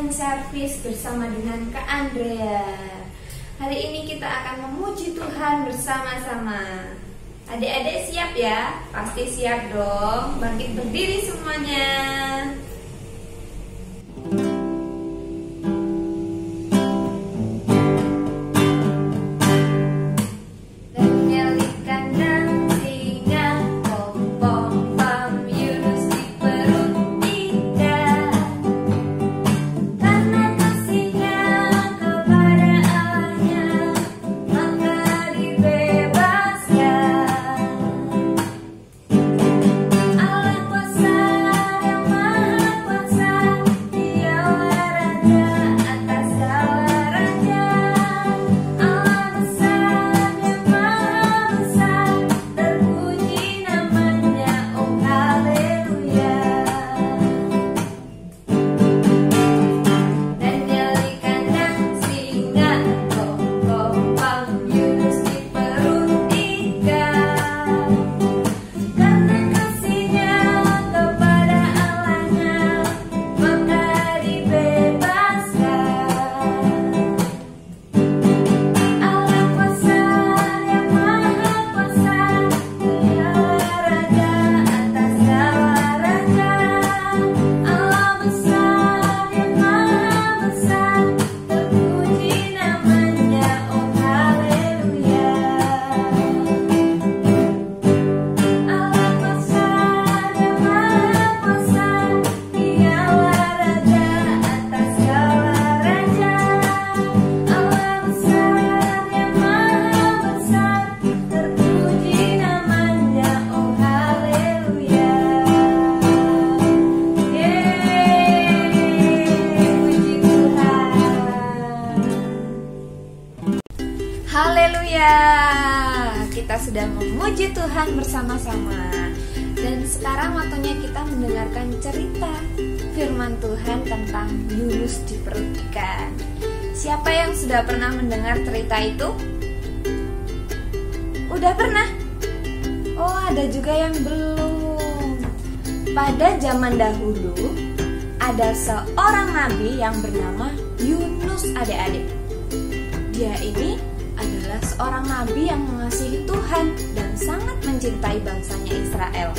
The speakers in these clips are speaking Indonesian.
Morning Service bersama dengan Kak Andrea. Hari ini kita akan memuji Tuhan bersama-sama. Adik-adik siap ya? Pasti siap dong. Bangkit berdiri semuanya. Haleluya, kita sudah memuji Tuhan bersama-sama. Dan sekarang waktunya kita mendengarkan cerita firman Tuhan tentang Yunus di perut ikan. Siapa yang sudah pernah mendengar cerita itu? Udah pernah? Oh, ada juga yang belum. Pada zaman dahulu ada seorang nabi yang bernama Yunus, adik-adik. Dia ini adalah seorang nabi yang mengasihi Tuhan dan sangat mencintai bangsanya Israel.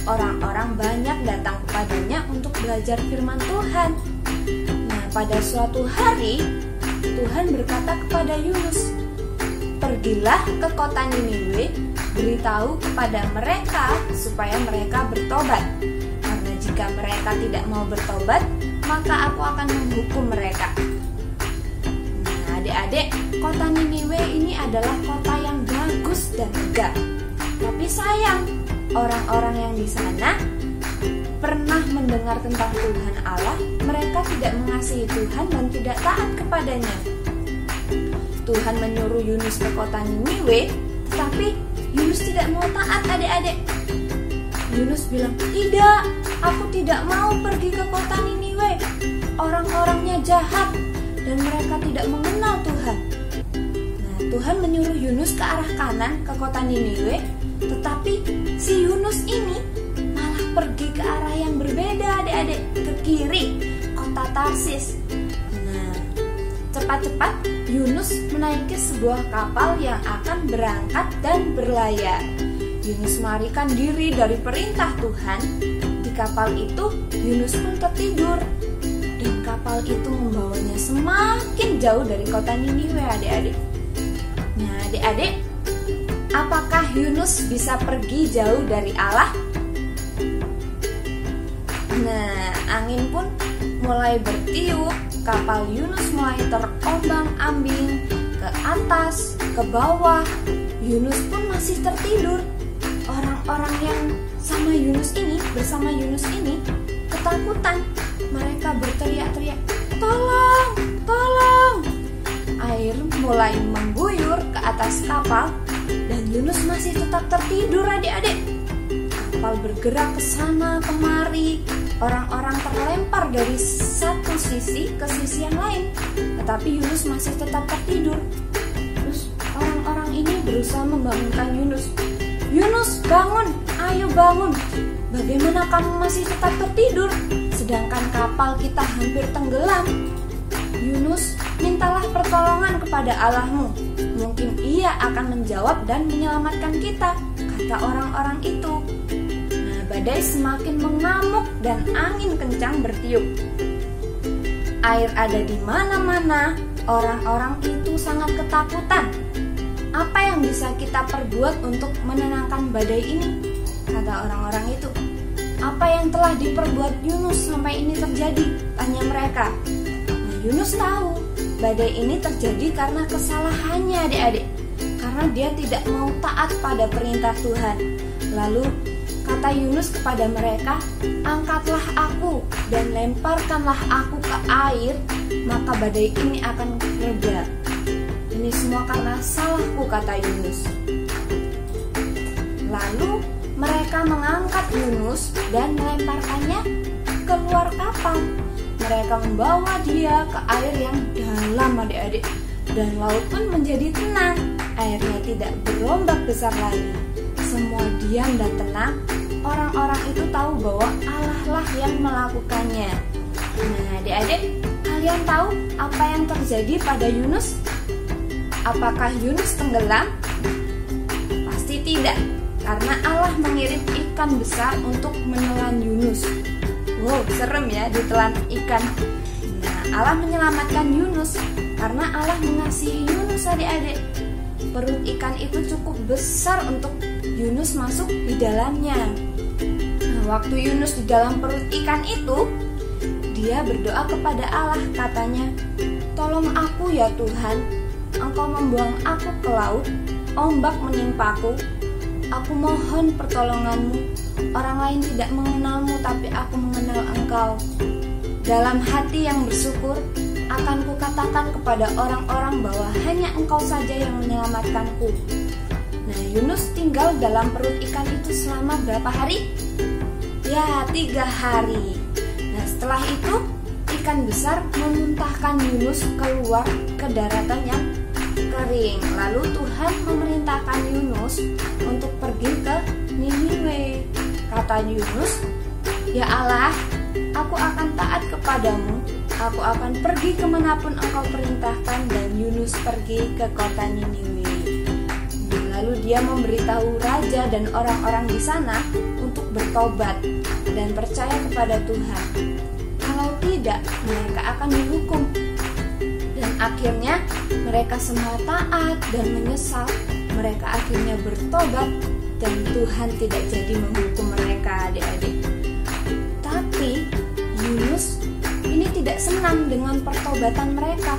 Orang-orang banyak datang kepadanya untuk belajar firman Tuhan. Nah, pada suatu hari Tuhan berkata kepada Yunus, "Pergilah ke kota Niniwe, beritahu kepada mereka supaya mereka bertobat. Karena jika mereka tidak mau bertobat, maka aku akan menghukum mereka." Adik-adik, kota Niniwe ini adalah kota yang bagus dan megah. Tapi sayang, orang-orang yang di sana pernah mendengar tentang Tuhan Allah, mereka tidak mengasihi Tuhan dan tidak taat kepadanya. Tuhan menyuruh Yunus ke kota Niniwe, tetapi Yunus tidak mau taat, adik-adik. Yunus bilang, "Tidak, aku tidak mau pergi ke kota Niniwe. Orang-orangnya jahat dan mereka tidak mengenal Tuhan." Nah, Tuhan menyuruh Yunus ke arah kanan ke kota Niniwe, tetapi si Yunus ini malah pergi ke arah yang berbeda, adik-adik, ke kiri, kota Tarsis. Nah, cepat-cepat Yunus menaiki sebuah kapal yang akan berangkat dan berlayar. Yunus melarikan diri dari perintah Tuhan. Di kapal itu Yunus pun tertidur. Dan kapal itu membawanya semakin jauh dari kota Niniwe, adik-adik. Nah, adik-adik, apakah Yunus bisa pergi jauh dari Allah? Nah, angin pun mulai bertiup, kapal Yunus mulai terombang-ambing ke atas, ke bawah. Yunus pun masih tertidur. Orang-orang yang bersama Yunus ini ketakutan. Mereka berteriak-teriak, "Tolong, tolong!" Air mulai mengguyur ke atas kapal dan Yunus masih tetap tertidur, adik-adik. Kapal bergerak ke sana kemari. Orang-orang terlempar dari satu sisi ke sisi yang lain, tetapi Yunus masih tetap tertidur. Terus orang-orang ini berusaha membangunkan Yunus. "Yunus, bangun, ayo bangun. Bagaimana kamu masih tetap tertidur? sedangkan kapal kita hampir tenggelam. Yunus, mintalah pertolongan kepada Allahmu. Mungkin Ia akan menjawab dan menyelamatkan kita, kata orang-orang itu. Nah, badai semakin mengamuk dan angin kencang bertiup. Air ada di mana-mana. Orang-orang itu sangat ketakutan. Apa yang bisa kita perbuat untuk menenangkan badai ini? Kata orang-orang itu. Apa yang telah diperbuat Yunus sampai ini terjadi? Tanya mereka. Nah, Yunus tahu badai ini terjadi karena kesalahannya, adik-adik. Karena dia tidak mau taat pada perintah Tuhan. Lalu kata Yunus kepada mereka, angkatlah aku dan lemparkanlah aku ke air, maka badai ini akan reda. Ini semua karena salahku, kata Yunus. Lalu mereka mengangkat Yunus dan melemparkannya keluar kapal. Mereka membawa dia ke air yang dalam, adik-adik. Dan laut pun menjadi tenang. Airnya tidak berombak besar lagi. Semua diam dan tenang. Orang-orang itu tahu bahwa Allah lah yang melakukannya. Nah, adik-adik, kalian tahu apa yang terjadi pada Yunus? Apakah Yunus tenggelam? Pasti tidak, karena Allah mengirim ikan besar untuk menelan Yunus. Wow, serem ya ditelan ikan. Nah, Allah menyelamatkan Yunus karena Allah mengasihi Yunus, adik-adik. Perut ikan itu cukup besar untuk Yunus masuk di dalamnya. Nah, waktu Yunus di dalam perut ikan itu, dia berdoa kepada Allah, katanya, tolong aku ya Tuhan, Engkau membuang aku ke laut, ombak menimpaku, aku mohon pertolonganmu, orang lain tidak mengenalmu tapi aku mengenal Engkau. Dalam hati yang bersyukur, akan kukatakan kepada orang-orang bahwa hanya Engkau saja yang menyelamatkanku. Nah, Yunus tinggal dalam perut ikan itu selama berapa hari? Ya, 3 hari. Nah, setelah itu ikan besar memuntahkan Yunus keluar ke daratan yang kering. Lalu Tuhan memerintahkan Yunus untuk pergi ke Niniwe. Kata Yunus, ya Allah, aku akan taat kepadamu. Aku akan pergi kemanapun Engkau perintahkan. Dan Yunus pergi ke kota Niniwe. Lalu dia memberitahu raja dan orang-orang di sana untuk bertobat dan percaya kepada Tuhan. Kalau tidak, mereka akan dihukum. Dan akhirnya mereka semua taat dan menyesal. Mereka akhirnya bertobat dan Tuhan tidak jadi menghukum mereka, adik-adik. Tapi Yunus ini tidak senang dengan pertobatan mereka.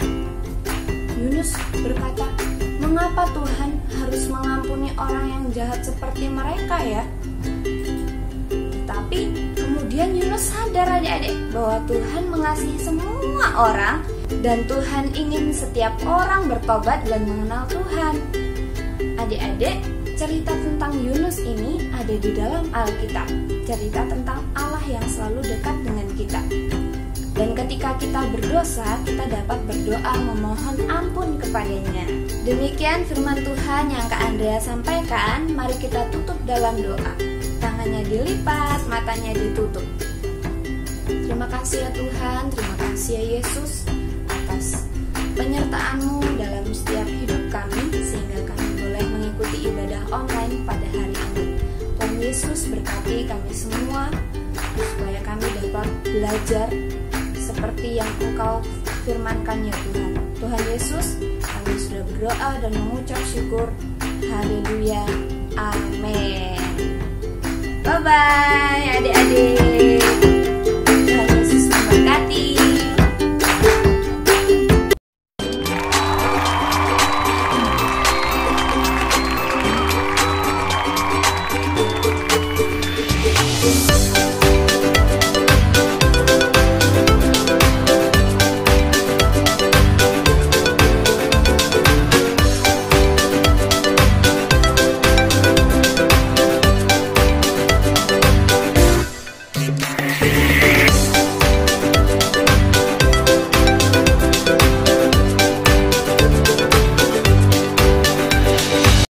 Yunus berkata, mengapa Tuhan harus mengampuni orang yang jahat seperti mereka ya? Tapi kemudian Yunus sadar, adik-adik, bahwa Tuhan mengasihi semua orang dan Tuhan ingin setiap orang bertobat dan mengenal Tuhan. Adik-adik, cerita tentang Yunus ini ada di dalam Alkitab. Cerita tentang Allah yang selalu dekat dengan kita. Dan ketika kita berdosa, kita dapat berdoa memohon ampun kepadanya. Demikian firman Tuhan yang Kak Andrea sampaikan. Mari kita tutup dalam doa. Tangannya dilipat, matanya ditutup. Terima kasih ya Tuhan, terima kasih ya Yesus atas penyertaan-Mu dalam setiap hidup kami, sehingga kami boleh mengikuti ibadah online pada hari ini. Tuhan Yesus berkati kami semua, supaya kami dapat belajar seperti yang Engkau firmankan ya Tuhan. Tuhan Yesus, kami sudah berdoa dan mengucap syukur. Haleluya. Amin. Bye-bye adik-adik.